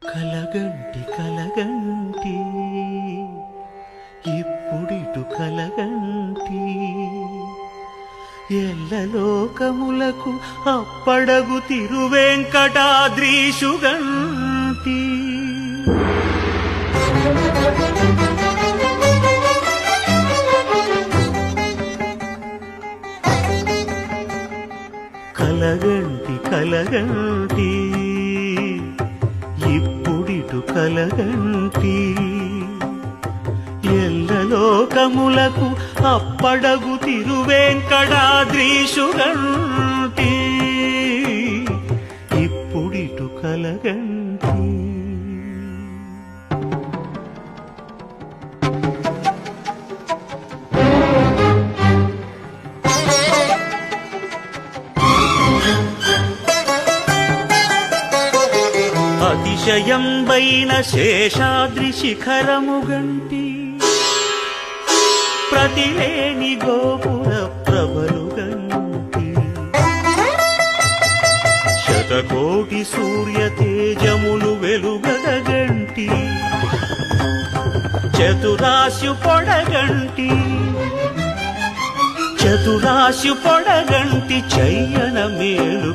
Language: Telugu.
కలగంటి కలగంటి ఇప్పుడిటు కలగంటి ఎల్లలోకములకు అప్పడగు తిరువెంకటాద్రీషుగంటి కలగంటి కలగంటి ఇప్పుడిటు కలగంటి ఎల్లలోకములకు అప్పడగు తిరువెంకటాద్రీషుగంటి ఇప్పుడిటు కలగంటి అతిశయంబైన శేషాద్రి శిఖరముగంటి ప్రతిలేని గోపుర ప్రభలుగంటి శతకోటి సూర్య తేజములు వెలుగగంటి చతురాశు పొడగంటి చతురాశు పొడగంటి చయ్యన మేలు